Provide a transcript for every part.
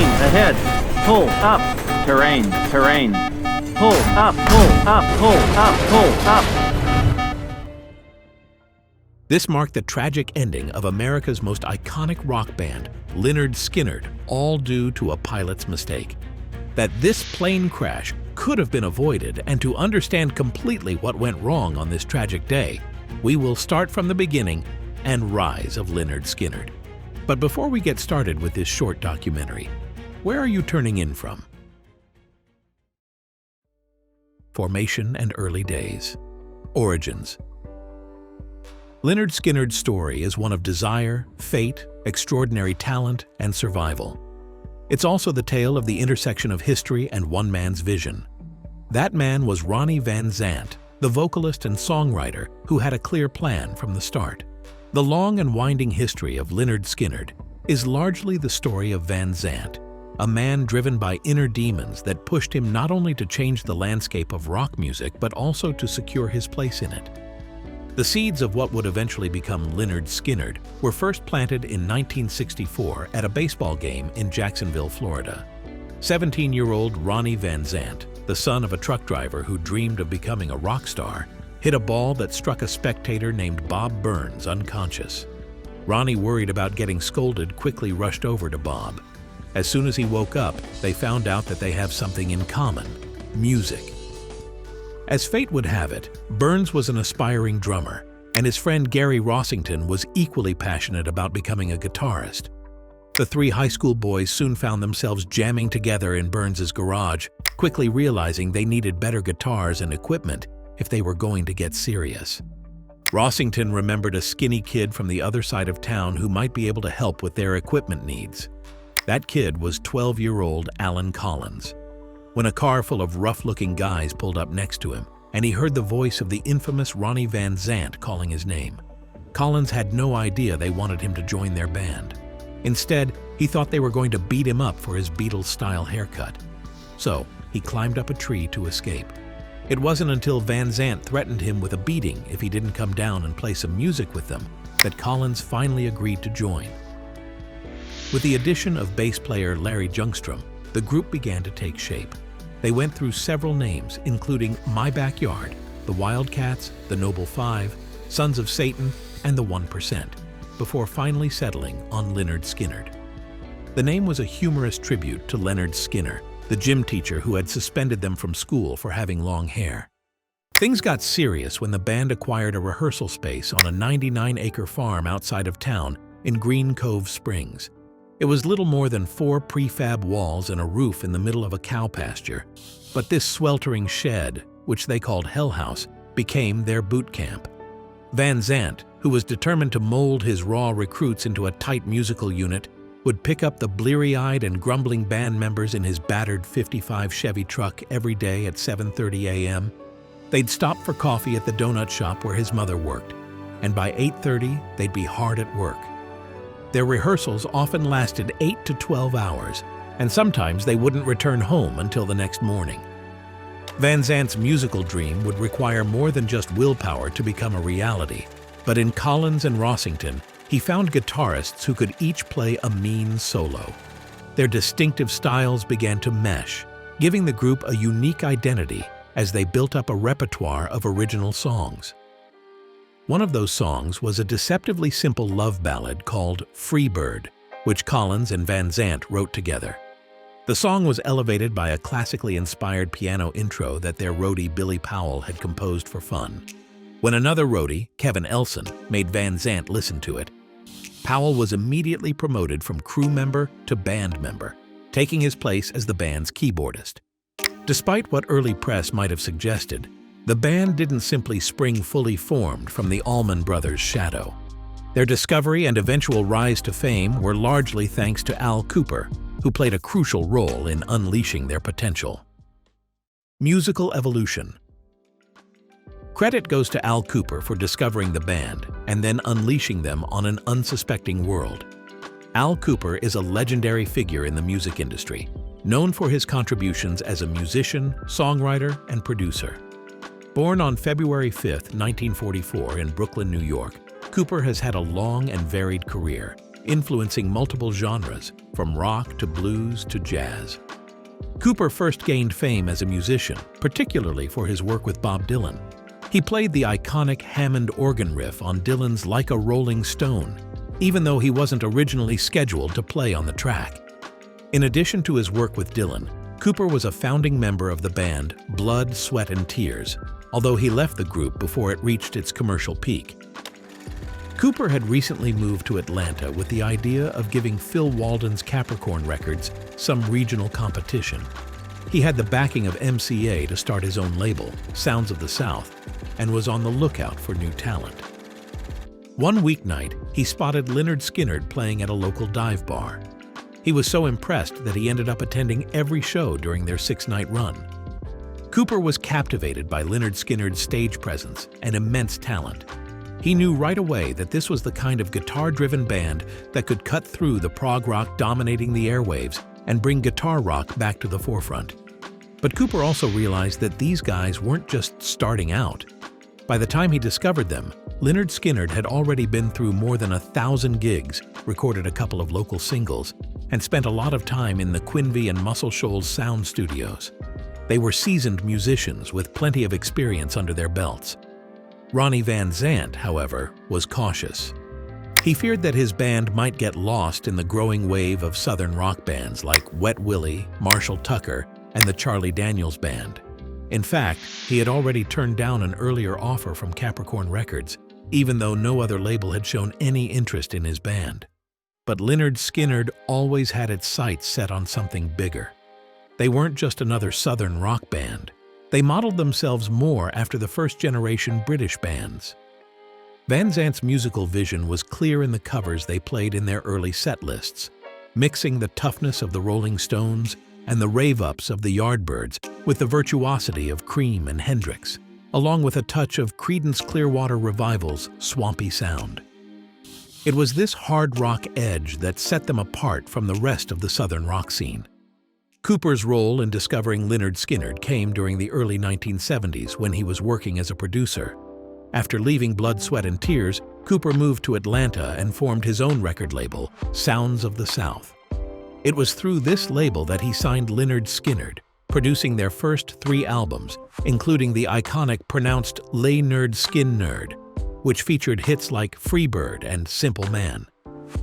Lean ahead. Pull up. Terrain, terrain. Pull up, pull up, pull up, pull up. This marked the tragic ending of America's most iconic rock band, Lynyrd Skynyrd, all due to a pilot's mistake. That this plane crash could have been avoided, and to understand completely what went wrong on this tragic day, we will start from the beginning and rise of Lynyrd Skynyrd. But before we get started with this short documentary, where are you turning in from? Formation and early days. Origins. Lynyrd Skynyrd's story is one of desire, fate, extraordinary talent, and survival. It's also the tale of the intersection of history and one man's vision. That man was Ronnie Van Zant, the vocalist and songwriter who had a clear plan from the start. The long and winding history of Lynyrd Skynyrd is largely the story of Van Zant, a man driven by inner demons that pushed him not only to change the landscape of rock music but also to secure his place in it. The seeds of what would eventually become Lynyrd Skynyrd were first planted in 1964 at a baseball game in Jacksonville, Florida. 17-year-old Ronnie Van Zant, the son of a truck driver who dreamed of becoming a rock star, hit a ball that struck a spectator named Bob Burns unconscious. Ronnie, worried about getting scolded, quickly rushed over to Bob. As soon as he woke up, they found out that they have something in common: music. As fate would have it, Burns was an aspiring drummer, and his friend Gary Rossington was equally passionate about becoming a guitarist. The three high school boys soon found themselves jamming together in Burns's garage, quickly realizing they needed better guitars and equipment if they were going to get serious. Rossington remembered a skinny kid from the other side of town who might be able to help with their equipment needs. That kid was 12-year-old Alan Collins. When a car full of rough-looking guys pulled up next to him, and he heard the voice of the infamous Ronnie Van Zant calling his name, Collins had no idea they wanted him to join their band. Instead, he thought they were going to beat him up for his Beatles-style haircut. So, he climbed up a tree to escape. It wasn't until Van Zant threatened him with a beating if he didn't come down and play some music with them that Collins finally agreed to join. With the addition of bass player Larry Jungstrom, the group began to take shape. They went through several names, including My Backyard, the Wildcats, the Noble Five, Sons of Satan, and the 1%, before finally settling on Lynyrd Skynyrd. The name was a humorous tribute to Lynyrd Skynyrd, the gym teacher who had suspended them from school for having long hair. Things got serious when the band acquired a rehearsal space on a 99-acre farm outside of town in Green Cove Springs. It was little more than 4 prefab walls and a roof in the middle of a cow pasture. But this sweltering shed, which they called Hell House, became their boot camp. Van Zant, who was determined to mold his raw recruits into a tight musical unit, would pick up the bleary-eyed and grumbling band members in his battered '55 Chevy truck every day at 7:30 a.m. They'd stop for coffee at the donut shop where his mother worked, and by 8:30 they'd be hard at work. Their rehearsals often lasted 8 to 12 hours, and sometimes they wouldn't return home until the next morning. Van Zant's musical dream would require more than just willpower to become a reality, but in Collins and Rossington, he found guitarists who could each play a mean solo. Their distinctive styles began to mesh, giving the group a unique identity as they built up a repertoire of original songs. One of those songs was a deceptively simple love ballad called Free Bird, which Collins and Van Zant wrote together. The song was elevated by a classically inspired piano intro that their roadie Billy Powell had composed for fun. When another roadie, Kevin Elson, made Van Zant listen to it, Powell was immediately promoted from crew member to band member, taking his place as the band's keyboardist. Despite what early press might have suggested, the band didn't simply spring fully formed from the Allman Brothers' shadow. Their discovery and eventual rise to fame were largely thanks to Al Kooper, who played a crucial role in unleashing their potential. Musical evolution. Credit goes to Al Kooper for discovering the band and then unleashing them on an unsuspecting world. Al Kooper is a legendary figure in the music industry, known for his contributions as a musician, songwriter, and producer. Born on February 5, 1944 in Brooklyn, New York, Kooper has had a long and varied career, influencing multiple genres, from rock to blues to jazz. Cooper first gained fame as a musician, particularly for his work with Bob Dylan. He played the iconic Hammond organ riff on Dylan's Like a Rolling Stone, even though he wasn't originally scheduled to play on the track. In addition to his work with Dylan, Cooper was a founding member of the band Blood, Sweat and Tears, although he left the group before it reached its commercial peak. Cooper had recently moved to Atlanta with the idea of giving Phil Walden's Capricorn Records some regional competition. He had the backing of MCA to start his own label, Sounds of the South, and was on the lookout for new talent. One weeknight, he spotted Lynyrd Skynyrd playing at a local dive bar. He was so impressed that he ended up attending every show during their 6-night run. Cooper was captivated by Lynyrd Skynyrd's stage presence and immense talent. He knew right away that this was the kind of guitar-driven band that could cut through the prog rock dominating the airwaves and bring guitar rock back to the forefront. But Cooper also realized that these guys weren't just starting out. By the time he discovered them, Lynyrd Skynyrd had already been through more than 1,000 gigs, recorded a couple of local singles, and spent a lot of time in the Quinby and Muscle Shoals sound studios. They were seasoned musicians with plenty of experience under their belts. Ronnie Van Zant, however, was cautious. He feared that his band might get lost in the growing wave of southern rock bands like Wet Willie, Marshall Tucker, and the Charlie Daniels Band. In fact, he had already turned down an earlier offer from Capricorn Records, even though no other label had shown any interest in his band. But Lynyrd Skynyrd always had its sights set on something bigger. They weren't just another southern rock band. They modeled themselves more after the first-generation British bands. Van Zant's musical vision was clear in the covers they played in their early set lists, mixing the toughness of the Rolling Stones and the rave-ups of the Yardbirds with the virtuosity of Cream and Hendrix, along with a touch of Creedence Clearwater Revival's swampy sound. It was this hard rock edge that set them apart from the rest of the southern rock scene. Cooper's role in discovering Lynyrd Skynyrd came during the early 1970s when he was working as a producer. After leaving Blood, Sweat and Tears, Cooper moved to Atlanta and formed his own record label, Sounds of the South. It was through this label that he signed Lynyrd Skynyrd, producing their first 3 albums, including the iconic pronounced Lynyrd Skynyrd, which featured hits like Freebird and Simple Man.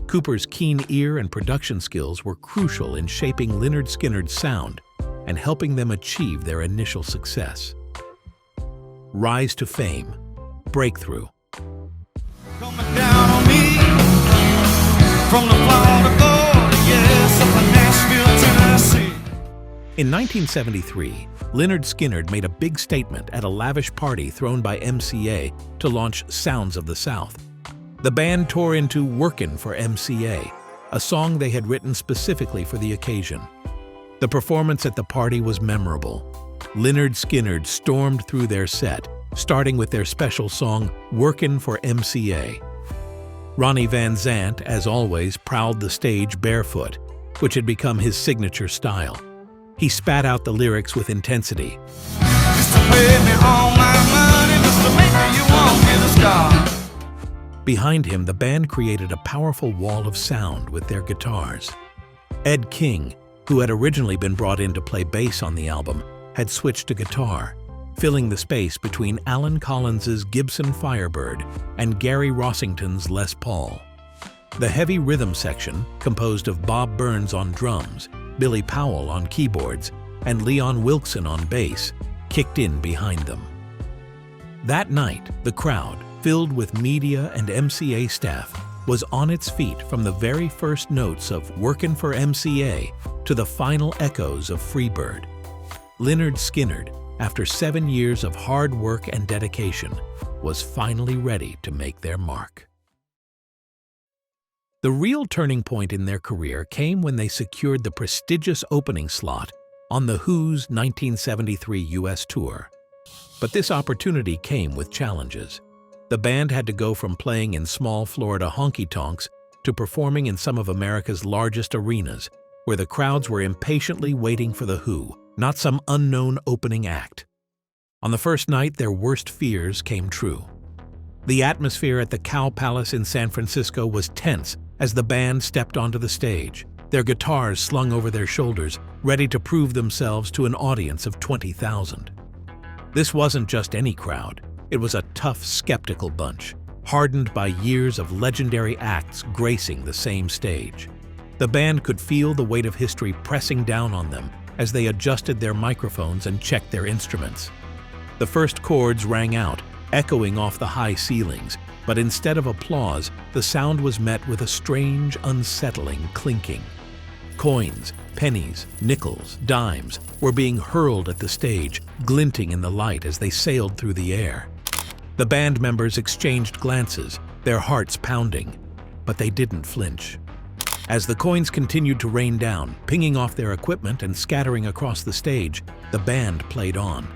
Cooper's keen ear and production skills were crucial in shaping Lynyrd Skynyrd's sound and helping them achieve their initial success. Rise to fame, breakthrough. Coming down on me from the Florida border, yes, up in Nashville, Tennessee. In 1973, Lynyrd Skynyrd made a big statement at a lavish party thrown by MCA to launch Sounds of the South. The band tore into Workin' for MCA, a song they had written specifically for the occasion. The performance at the party was memorable. Lynyrd Skynyrd stormed through their set, starting with their special song Workin' for MCA. Ronnie Van Zant, as always, prowled the stage barefoot, which had become his signature style. He spat out the lyrics with intensity. Just to pay me all my money, just to make me you want me to stop. Behind him, the band created a powerful wall of sound with their guitars. Ed King, who had originally been brought in to play bass on the album, had switched to guitar, filling the space between Alan Collins's Gibson Firebird and Gary Rossington's Les Paul. The heavy rhythm section, composed of Bob Burns on drums, Billy Powell on keyboards, and Leon Wilkson on bass, kicked in behind them. That night, the crowd, filled with media and MCA staff, was on its feet from the very first notes of Workin' for MCA to the final echoes of Freebird. Lynyrd Skynyrd, after 7 years of hard work and dedication, was finally ready to make their mark. The real turning point in their career came when they secured the prestigious opening slot on The Who's 1973 U.S. tour. But this opportunity came with challenges. The band had to go from playing in small Florida honky-tonks to performing in some of America's largest arenas, where the crowds were impatiently waiting for The Who, not some unknown opening act. On the first night, their worst fears came true. The atmosphere at the Cow Palace in San Francisco was tense as the band stepped onto the stage, their guitars slung over their shoulders, ready to prove themselves to an audience of 20,000. This wasn't just any crowd. It was a tough, skeptical bunch, hardened by years of legendary acts gracing the same stage. The band could feel the weight of history pressing down on them as they adjusted their microphones and checked their instruments. The first chords rang out, echoing off the high ceilings, but instead of applause, the sound was met with a strange, unsettling clinking. Coins, pennies, nickels, dimes were being hurled at the stage, glinting in the light as they sailed through the air. The band members exchanged glances, their hearts pounding, but they didn't flinch. As the coins continued to rain down, pinging off their equipment and scattering across the stage, the band played on.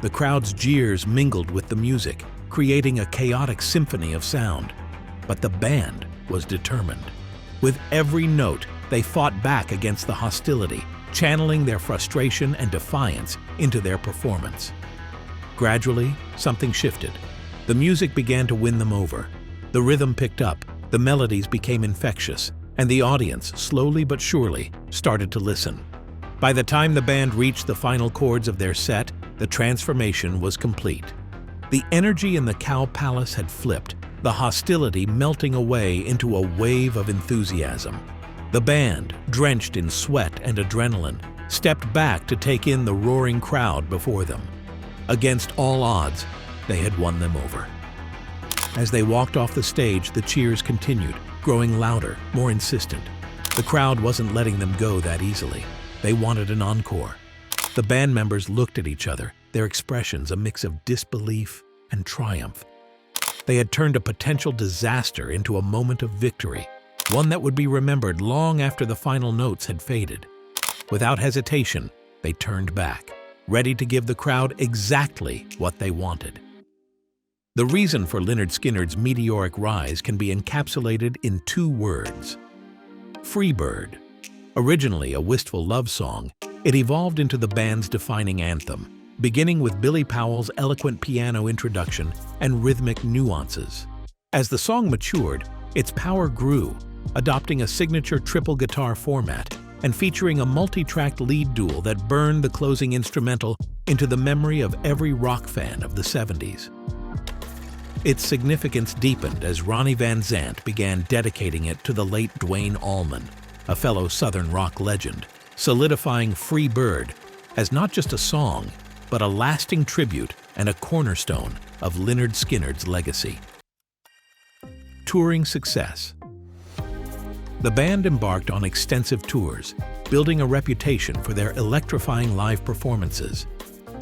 The crowd's jeers mingled with the music, creating a chaotic symphony of sound. But the band was determined. With every note, they fought back against the hostility, channeling their frustration and defiance into their performance. Gradually, something shifted. The music began to win them over. The rhythm picked up, the melodies became infectious, and the audience, slowly but surely, started to listen. By the time the band reached the final chords of their set, the transformation was complete. The energy in the Cow Palace had flipped, the hostility melting away into a wave of enthusiasm. The band, drenched in sweat and adrenaline, stepped back to take in the roaring crowd before them. Against all odds, they had won them over. As they walked off the stage, the cheers continued, growing louder, more insistent. The crowd wasn't letting them go that easily. They wanted an encore. The band members looked at each other, their expressions a mix of disbelief and triumph. They had turned a potential disaster into a moment of victory, one that would be remembered long after the final notes had faded. Without hesitation, they turned back, ready to give the crowd exactly what they wanted. The reason for Lynyrd Skynyrd's meteoric rise can be encapsulated in 2 words: Freebird. Originally a wistful love song, it evolved into the band's defining anthem, beginning with Billy Powell's eloquent piano introduction and rhythmic nuances. As the song matured, its power grew, adopting a signature triple guitar format and featuring a multi-tracked lead duel that burned the closing instrumental into the memory of every rock fan of the 70s. Its significance deepened as Ronnie Van Zant began dedicating it to the late Duane Allman, a fellow Southern rock legend, solidifying Free Bird as not just a song, but a lasting tribute and a cornerstone of Lynyrd Skynyrd's legacy. Touring success. The band embarked on extensive tours, building a reputation for their electrifying live performances.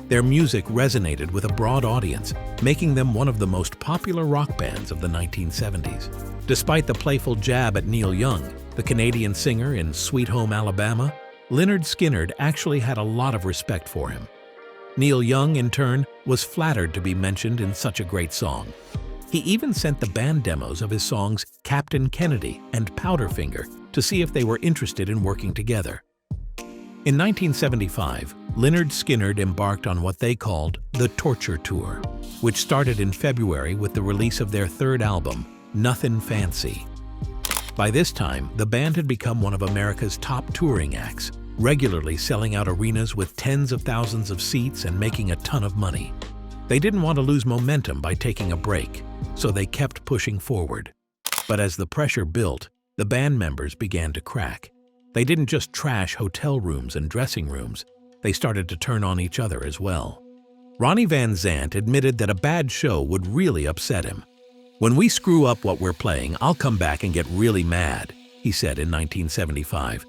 Their music resonated with a broad audience, making them one of the most popular rock bands of the 1970s. Despite the playful jab at Neil Young, the Canadian singer in Sweet Home Alabama, Lynyrd Skynyrd actually had a lot of respect for him. Neil Young, in turn, was flattered to be mentioned in such a great song. He even sent the band demos of his songs Captain Kennedy and Powderfinger to see if they were interested in working together. In 1975, Lynyrd Skynyrd embarked on what they called the Torture Tour, which started in February with the release of their 3rd album, Nothin' Fancy. By this time, the band had become one of America's top touring acts, regularly selling out arenas with tens of thousands of seats and making a ton of money. They didn't want to lose momentum by taking a break, so they kept pushing forward. But as the pressure built, the band members began to crack. They didn't just trash hotel rooms and dressing rooms, they started to turn on each other as well. Ronnie Van Zant admitted that a bad show would really upset him. "When we screw up what we're playing, I'll come back and get really mad," he said in 1975.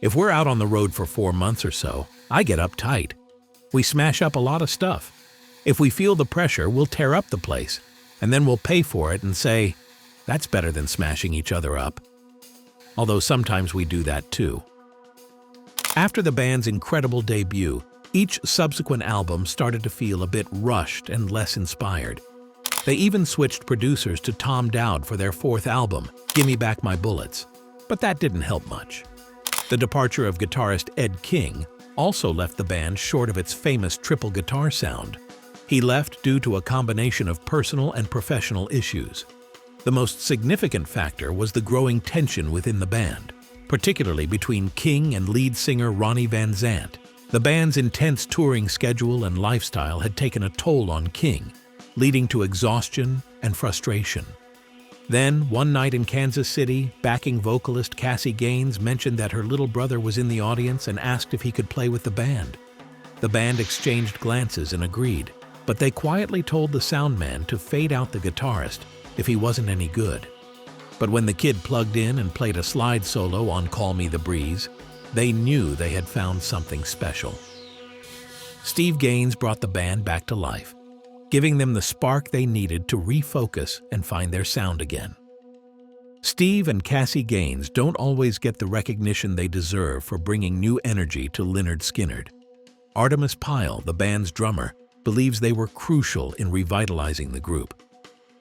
"If we're out on the road for 4 months or so, I get uptight. We smash up a lot of stuff. If we feel the pressure, we'll tear up the place, and then we'll pay for it and say, that's better than smashing each other up." Although sometimes we do that too. After the band's incredible debut, each subsequent album started to feel a bit rushed and less inspired. They even switched producers to Tom Dowd for their 4th album, Gimme Back My Bullets, but that didn't help much. The departure of guitarist Ed King also left the band short of its famous triple guitar sound. He left due to a combination of personal and professional issues. The most significant factor was the growing tension within the band, particularly between King and lead singer Ronnie Van Zant. The band's intense touring schedule and lifestyle had taken a toll on King, leading to exhaustion and frustration. Then, one night in Kansas City, backing vocalist Cassie Gaines mentioned that her little brother was in the audience and asked if he could play with the band. The band exchanged glances and agreed, but they quietly told the sound man to fade out the guitarist if he wasn't any good. But when the kid plugged in and played a slide solo on Call Me the Breeze, they knew they had found something special. Steve Gaines brought the band back to life, giving them the spark they needed to refocus and find their sound again. Steve and Cassie Gaines don't always get the recognition they deserve for bringing new energy to Lynyrd Skynyrd. Artemis Pyle, the band's drummer, believes they were crucial in revitalizing the group.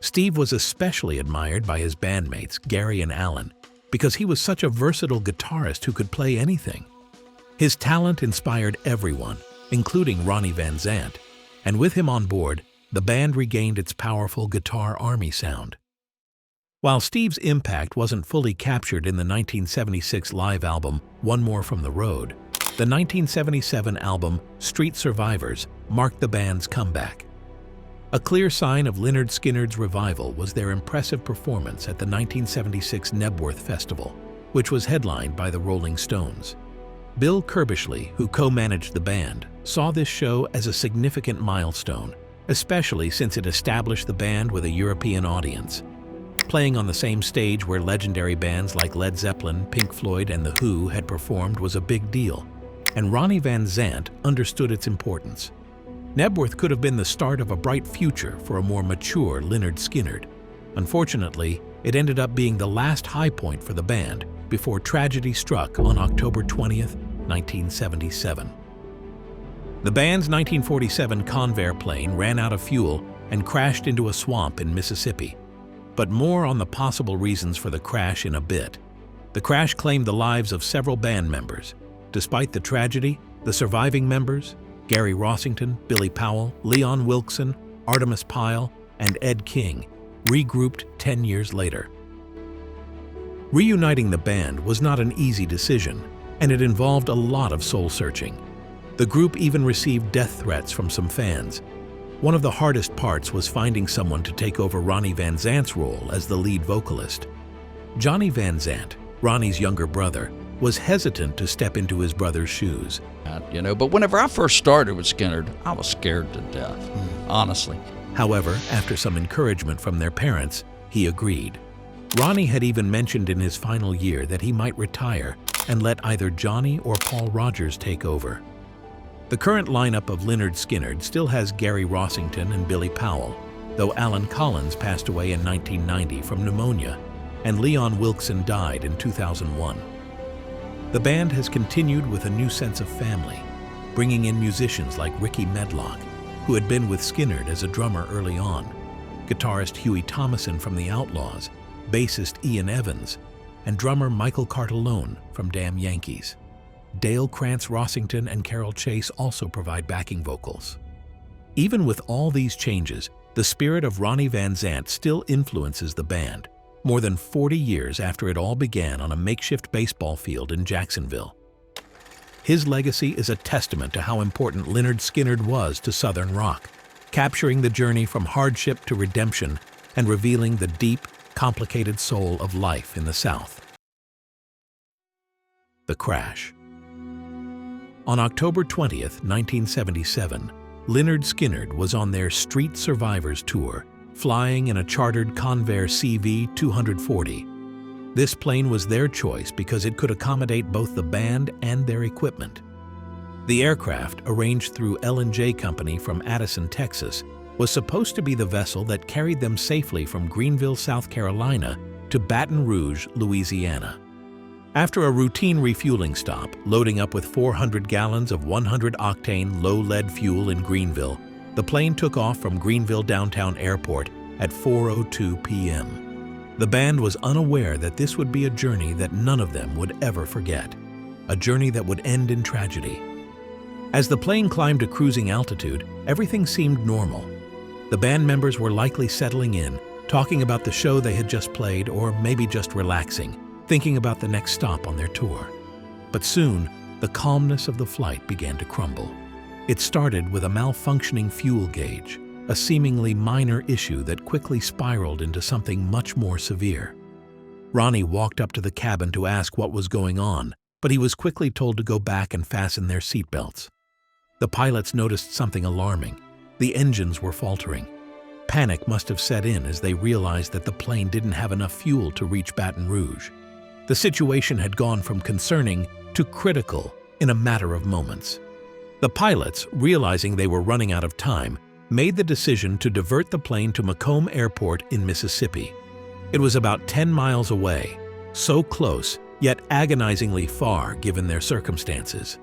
Steve was especially admired by his bandmates, Gary and Alan, because he was such a versatile guitarist who could play anything. His talent inspired everyone, including Ronnie Van Zant, and with him on board, the band regained its powerful guitar army sound. While Steve's impact wasn't fully captured in the 1976 live album One More from the Road, the 1977 album Street Survivors marked the band's comeback. A clear sign of Lynyrd Skynyrd's revival was their impressive performance at the 1976 Knebworth Festival, which was headlined by the Rolling Stones. Bill Curbishley, who co-managed the band, saw this show as a significant milestone, especially since it established the band with a European audience. Playing on the same stage where legendary bands like Led Zeppelin, Pink Floyd, and The Who had performed was a big deal, and Ronnie Van Zant understood its importance. Knebworth could have been the start of a bright future for a more mature Lynyrd Skynyrd. Unfortunately, it ended up being the last high point for the band before tragedy struck on October 20th, 1977. The band's 1947 Convair plane ran out of fuel and crashed into a swamp in Mississippi. But more on the possible reasons for the crash in a bit. The crash claimed the lives of several band members. Despite the tragedy, the surviving members, Gary Rossington, Billy Powell, Leon Wilkeson, Artemis Pyle, and Ed King, regrouped 10 years later. Reuniting the band was not an easy decision, and it involved a lot of soul-searching. The group even received death threats from some fans. One of the hardest parts was finding someone to take over Ronnie Van Zant's role as the lead vocalist. Johnny Van Zant, Ronnie's younger brother, was hesitant to step into his brother's shoes. But whenever I first started with Skynyrd, I was scared to death, honestly. However, after some encouragement from their parents, he agreed. Ronnie had even mentioned in his final year that he might retire and let either Johnny or Paul Rodgers take over. The current lineup of Lynyrd Skynyrd still has Gary Rossington and Billy Powell, though Alan Collins passed away in 1990 from pneumonia, and Leon Wilkeson died in 2001. The band has continued with a new sense of family, bringing in musicians like Ricky Medlock, who had been with Skynyrd as a drummer early on, guitarist Huey Thomason from The Outlaws, bassist Ian Evans, and drummer Michael Cartellone from Damn Yankees. Dale Krantz Rossington and Carol Chase also provide backing vocals. Even with all these changes, the spirit of Ronnie Van Zant still influences the band, more than 40 years after it all began on a makeshift baseball field in Jacksonville. His legacy is a testament to how important Lynyrd Skynyrd was to Southern rock, capturing the journey from hardship to redemption and revealing the deep, complicated soul of life in the South. The crash. On October 20th, 1977, Lynyrd Skynyrd was on their Street Survivors tour, flying in a chartered Convair CV-240. This plane was their choice because it could accommodate both the band and their equipment. The aircraft, arranged through L&J Company from Addison, Texas, was supposed to be the vessel that carried them safely from Greenville, South Carolina, to Baton Rouge, Louisiana. After a routine refueling stop, loading up with 400 gallons of 100-octane low-lead fuel in Greenville, the plane took off from Greenville Downtown Airport at 4:02 p.m. The band was unaware that this would be a journey that none of them would ever forget, a journey that would end in tragedy. As the plane climbed to cruising altitude, everything seemed normal. The band members were likely settling in, talking about the show they had just played, or maybe just relaxing, thinking about the next stop on their tour. But soon, the calmness of the flight began to crumble. It started with a malfunctioning fuel gauge, a seemingly minor issue that quickly spiraled into something much more severe. Ronnie walked up to the cabin to ask what was going on, but he was quickly told to go back and fasten their seatbelts. The pilots noticed something alarming. The engines were faltering. Panic must have set in as they realized that the plane didn't have enough fuel to reach Baton Rouge. The situation had gone from concerning to critical in a matter of moments. The pilots, realizing they were running out of time, made the decision to divert the plane to Macomb Airport in Mississippi. It was about 10 miles away, so close, yet agonizingly far given their circumstances.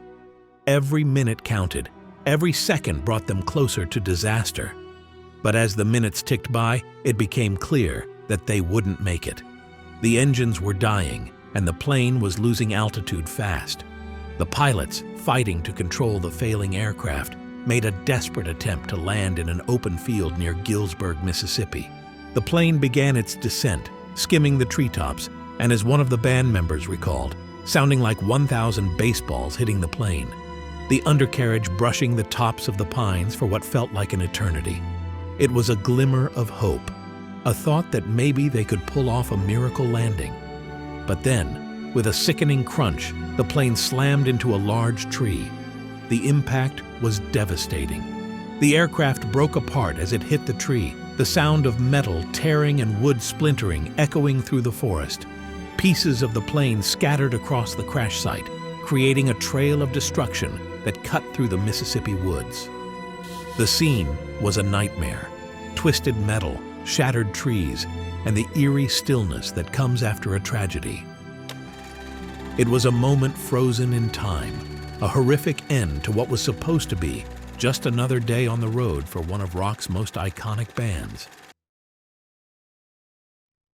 Every minute counted. Every second brought them closer to disaster. But as the minutes ticked by, it became clear that they wouldn't make it. The engines were dying, and the plane was losing altitude fast. The pilots, fighting to control the failing aircraft, made a desperate attempt to land in an open field near Gillsburg, Mississippi. The plane began its descent, skimming the treetops, and as one of the band members recalled, sounding like 1,000 baseballs hitting the plane. The undercarriage brushing the tops of the pines for what felt like an eternity. It was a glimmer of hope, a thought that maybe they could pull off a miracle landing. But then, with a sickening crunch, the plane slammed into a large tree. The impact was devastating. The aircraft broke apart as it hit the tree, the sound of metal tearing and wood splintering echoing through the forest. Pieces of the plane scattered across the crash site, creating a trail of destruction that cut through the Mississippi woods. The scene was a nightmare. Twisted metal, shattered trees, and the eerie stillness that comes after a tragedy. It was a moment frozen in time, a horrific end to what was supposed to be just another day on the road for one of rock's most iconic bands.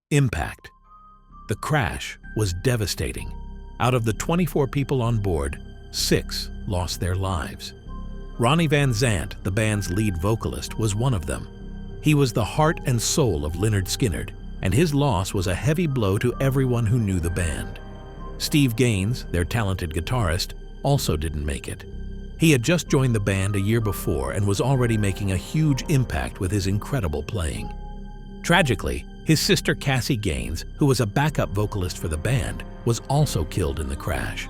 Impact. The crash was devastating. Out of the 24 people on board, 6 lost their lives. Ronnie Van Zant, the band's lead vocalist, was one of them. He was the heart and soul of Lynyrd Skynyrd, and his loss was a heavy blow to everyone who knew the band. Steve Gaines, their talented guitarist, also didn't make it. He had just joined the band a year before and was already making a huge impact with his incredible playing. Tragically, his sister Cassie Gaines, who was a backup vocalist for the band, was also killed in the crash.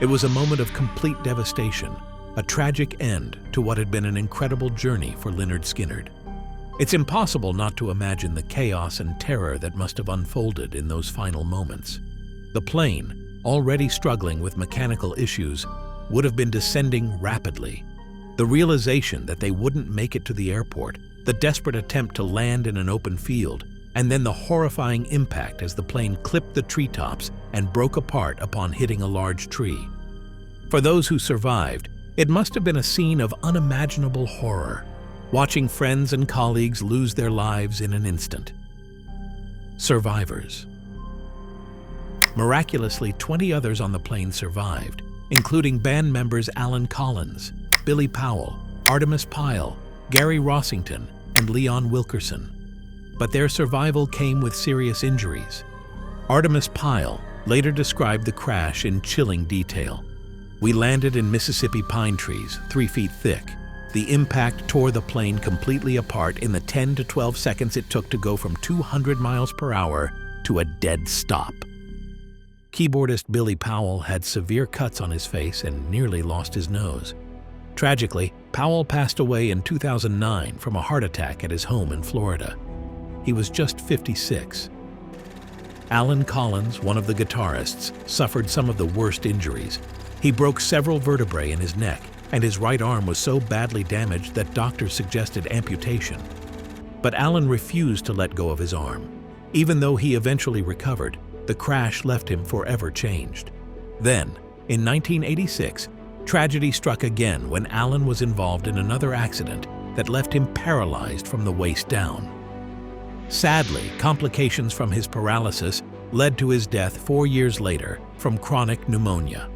It was a moment of complete devastation, a tragic end to what had been an incredible journey for Lynyrd Skynyrd. It's impossible not to imagine the chaos and terror that must have unfolded in those final moments. The plane, already struggling with mechanical issues, would have been descending rapidly. The realization that they wouldn't make it to the airport, the desperate attempt to land in an open field, and then the horrifying impact as the plane clipped the treetops and broke apart upon hitting a large tree. For those who survived, it must have been a scene of unimaginable horror, watching friends and colleagues lose their lives in an instant. Survivors. Miraculously, 20 others on the plane survived, including band members Alan Collins, Billy Powell, Artemis Pyle, Gary Rossington, and Leon Wilkerson. But their survival came with serious injuries. Artemis Pyle later described the crash in chilling detail. "We landed in Mississippi pine trees, 3 feet thick. The impact tore the plane completely apart in the 10 to 12 seconds it took to go from 200 miles per hour to a dead stop." Keyboardist Billy Powell had severe cuts on his face and nearly lost his nose. Tragically, Powell passed away in 2009 from a heart attack at his home in Florida. He was just 56. Alan Collins, one of the guitarists, suffered some of the worst injuries. He broke several vertebrae in his neck, and his right arm was so badly damaged that doctors suggested amputation. But Alan refused to let go of his arm. Even though he eventually recovered, the crash left him forever changed. Then, in 1986, tragedy struck again when Alan was involved in another accident that left him paralyzed from the waist down. Sadly, complications from his paralysis led to his death 4 years later from chronic pneumonia.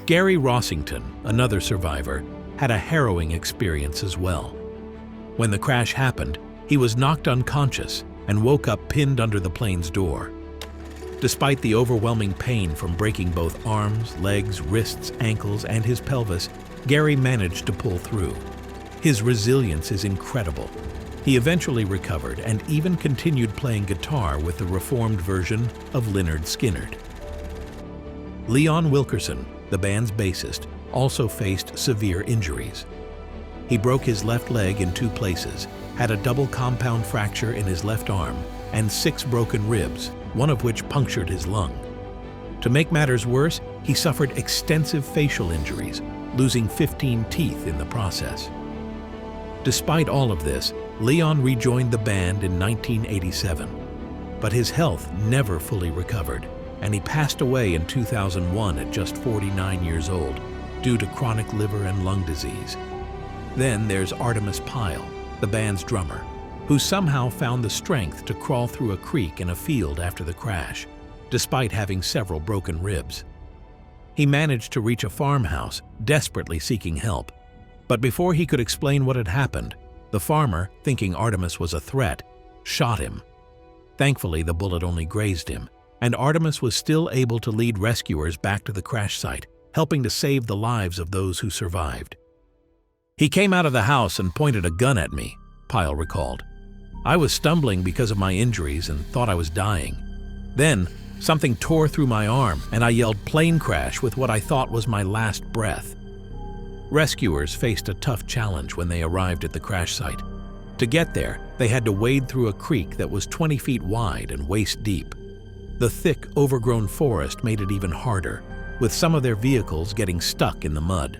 Gary Rossington, another survivor, had a harrowing experience as well. When the crash happened, he was knocked unconscious and woke up pinned under the plane's door. Despite the overwhelming pain from breaking both arms, legs, wrists, ankles, and his pelvis, Gary managed to pull through. His resilience is incredible. He eventually recovered and even continued playing guitar with the reformed version of Lynyrd Skynyrd. Leon Wilkerson, the band's bassist, also faced severe injuries. He broke his left leg in 2 places, had a double compound fracture in his left arm, and 6 broken ribs, one of which punctured his lung. To make matters worse, he suffered extensive facial injuries, losing 15 teeth in the process. Despite all of this, Leon rejoined the band in 1987, but his health never fully recovered, and he passed away in 2001 at just 49 years old due to chronic liver and lung disease. Then there's Artemis Pyle, the band's drummer, who somehow found the strength to crawl through a creek in a field after the crash, despite having several broken ribs. He managed to reach a farmhouse, desperately seeking help. But before he could explain what had happened, the farmer, thinking Artemis was a threat, shot him. Thankfully, the bullet only grazed him, and Artemis was still able to lead rescuers back to the crash site, helping to save the lives of those who survived. "He came out of the house and pointed a gun at me," Pyle recalled. "I was stumbling because of my injuries and thought I was dying. Then, something tore through my arm and I yelled 'plane crash' with what I thought was my last breath." Rescuers faced a tough challenge when they arrived at the crash site. To get there, they had to wade through a creek that was 20 feet wide and waist deep. The thick, overgrown forest made it even harder, with some of their vehicles getting stuck in the mud.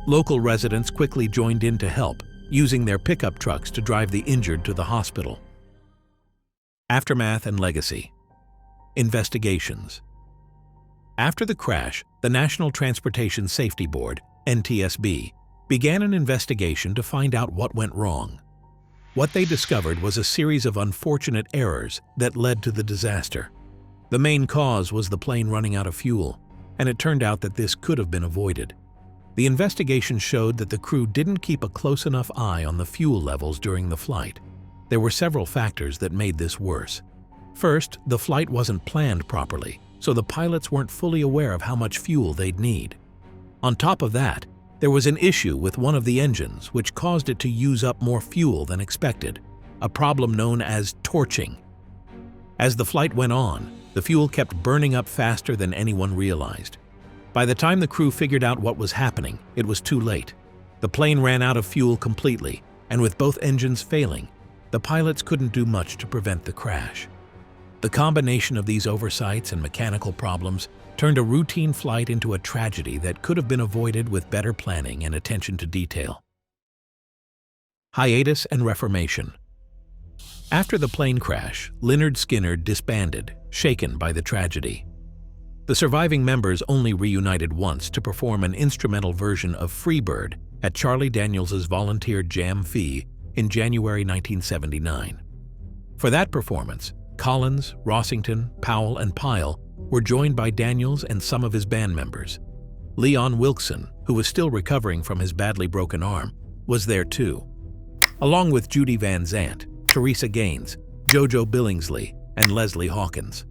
Local residents quickly joined in to help, using their pickup trucks to drive the injured to the hospital. Aftermath and legacy. Investigations. After the crash, the National Transportation Safety Board, NTSB, began an investigation to find out what went wrong. What they discovered was a series of unfortunate errors that led to the disaster. The main cause was the plane running out of fuel, and it turned out that this could have been avoided. The investigation showed that the crew didn't keep a close enough eye on the fuel levels during the flight. There were several factors that made this worse. First, the flight wasn't planned properly, so the pilots weren't fully aware of how much fuel they'd need. On top of that, there was an issue with one of the engines which caused it to use up more fuel than expected, a problem known as torching. As the flight went on, the fuel kept burning up faster than anyone realized. By the time the crew figured out what was happening, it was too late. The plane ran out of fuel completely, and with both engines failing, the pilots couldn't do much to prevent the crash. The combination of these oversights and mechanical problems turned a routine flight into a tragedy that could have been avoided with better planning and attention to detail. Hiatus and reformation. After the plane crash, Lynyrd Skynyrd disbanded, shaken by the tragedy. The surviving members only reunited once to perform an instrumental version of Freebird at Charlie Daniels's volunteer jam fee in January 1979. For that performance, Collins, Rossington, Powell, and Pyle were joined by Daniels and some of his band members. Leon Wilkerson, who was still recovering from his badly broken arm, was there too, along with Judy Van Zandt, Teresa Gaines, JoJo Billingsley, and Leslie Hawkins.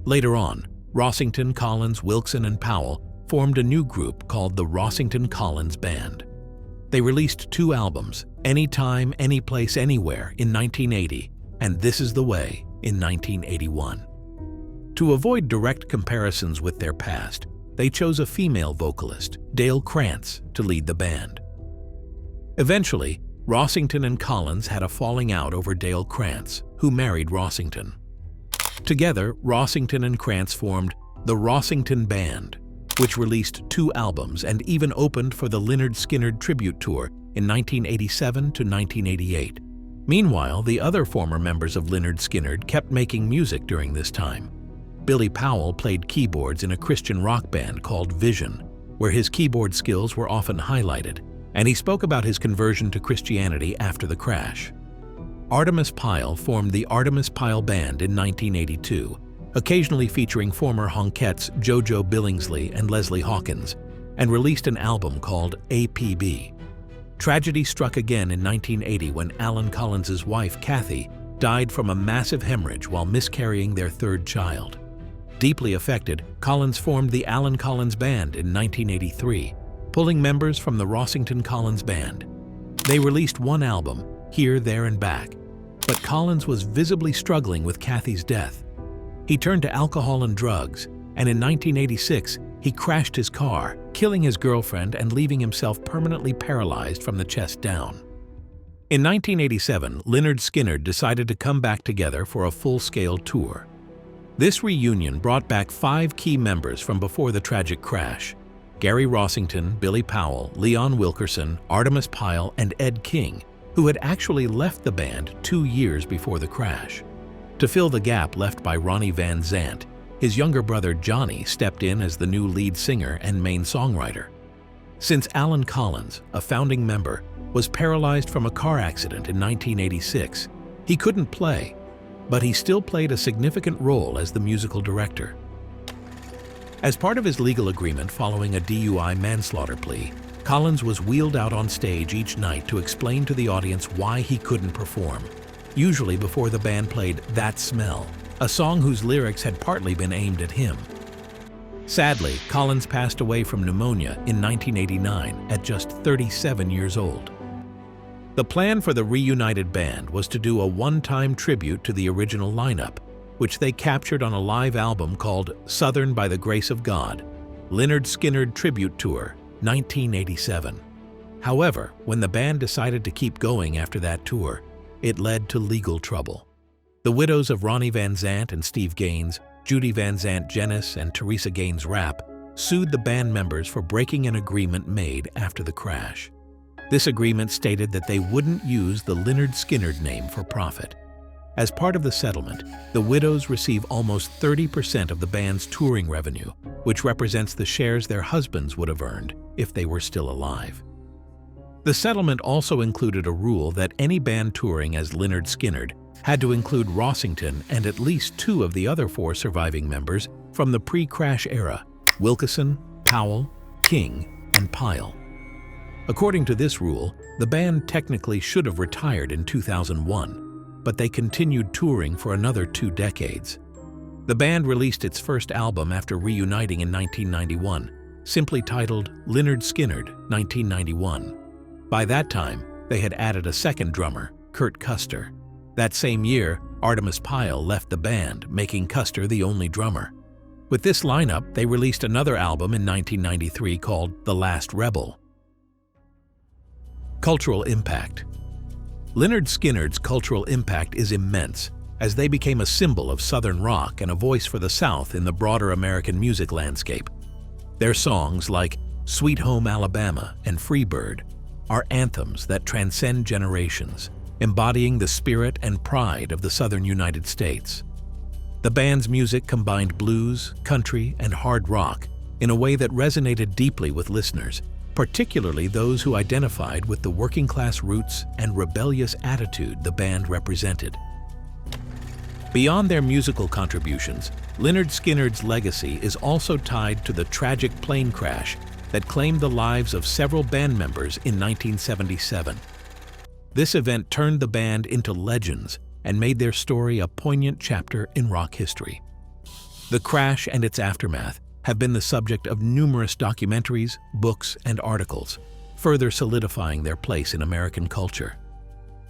Later on, Rossington, Collins, Wilkerson, and Powell formed a new group called the Rossington-Collins Band. They released 2 albums, Anytime, Anyplace, Anywhere in 1980 and This Is the Way in 1981. To avoid direct comparisons with their past, they chose a female vocalist, Dale Krantz, to lead the band. Eventually, Rossington and Collins had a falling out over Dale Krantz, who married Rossington. Together, Rossington and Krantz formed the Rossington Band, which released 2 albums and even opened for the Lynyrd Skynyrd tribute tour in 1987 to 1988. Meanwhile, the other former members of Lynyrd Skynyrd kept making music during this time. Billy Powell played keyboards in a Christian rock band called Vision, where his keyboard skills were often highlighted, and he spoke about his conversion to Christianity after the crash. Artemis Pyle formed the Artemis Pyle Band in 1982, occasionally featuring former Honkettes JoJo Billingsley and Leslie Hawkins. and released an album called APB. Tragedy struck again in 1980 when Allen Collins's wife, Kathy, died from a massive hemorrhage while miscarrying their third child. Deeply affected, Collins formed the Allen Collins Band in 1983, pulling members from the Rossington Collins Band. They released one album, Here, There, and Back, but Collins was visibly struggling with Kathy's death. He turned to alcohol and drugs, and in 1986, he crashed his car, killing his girlfriend and leaving himself permanently paralyzed from the chest down. In 1987, Lynyrd Skynyrd decided to come back together for a full-scale tour. This reunion brought back 5 key members from before the tragic crash: Gary Rossington, Billy Powell, Leon Wilkerson, Artemis Pyle, and Ed King, who had actually left the band 2 years before the crash. To fill the gap left by Ronnie Van Zant, his younger brother Johnny stepped in as the new lead singer and main songwriter. Since Allen Collins, a founding member, was paralyzed from a car accident in 1986, he couldn't play, but he still played a significant role as the musical director. As part of his legal agreement following a DUI manslaughter plea, Collins was wheeled out on stage each night to explain to the audience why he couldn't perform, usually before the band played That Smell, a song whose lyrics had partly been aimed at him. Sadly, Collins passed away from pneumonia in 1989 at just 37 years old. The plan for the reunited band was to do a one-time tribute to the original lineup, which they captured on a live album called Southern by the Grace of God, Lynyrd Skynyrd Tribute Tour, 1987. However, when the band decided to keep going after that tour, it led to legal trouble. The widows of Ronnie Van Zant and Steve Gaines, Judy Van Zant Jenis, and Teresa Gaines Rapp sued the band members for breaking an agreement made after the crash. This agreement stated that they wouldn't use the Lynyrd Skynyrd name for profit. As part of the settlement, the widows receive almost 30% of the band's touring revenue, which represents the shares their husbands would have earned if they were still alive. The settlement also included a rule that any band touring as Lynyrd Skynyrd had to include Rossington and at least 2 of the other 4 surviving members from the pre-crash era: Wilkerson, Powell, King, and Pyle. According to this rule, the band technically should have retired in 2001, but they continued touring for another 2 decades. The band released its first album after reuniting in 1991, simply titled Lynyrd Skynyrd, 1991. By that time, they had added a second drummer, Kurt Custer. That same year, Artemis Pyle left the band, making Custer the only drummer. With this lineup, they released another album in 1993 called The Last Rebel. Cultural impact. Lynyrd Skynyrd's cultural impact is immense, as they became a symbol of Southern rock and a voice for the South in the broader American music landscape. Their songs like Sweet Home Alabama and Freebird are anthems that transcend generations, embodying the spirit and pride of the Southern United States. The band's music combined blues, country, and hard rock in a way that resonated deeply with listeners, particularly those who identified with the working-class roots and rebellious attitude the band represented. Beyond their musical contributions, Lynyrd Skynyrd's legacy is also tied to the tragic plane crash that claimed the lives of several band members in 1977. This event turned the band into legends and made their story a poignant chapter in rock history. The crash and its aftermath have been the subject of numerous documentaries, books, and articles, further solidifying their place in American culture.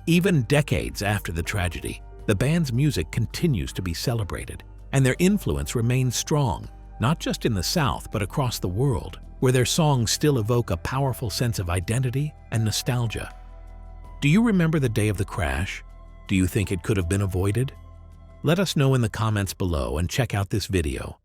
Even decades after the tragedy, the band's music continues to be celebrated, and their influence remains strong, not just in the South but across the world, where their songs still evoke a powerful sense of identity and nostalgia. Do you remember the day of the crash? Do you think it could have been avoided? Let us know in the comments below and check out this video.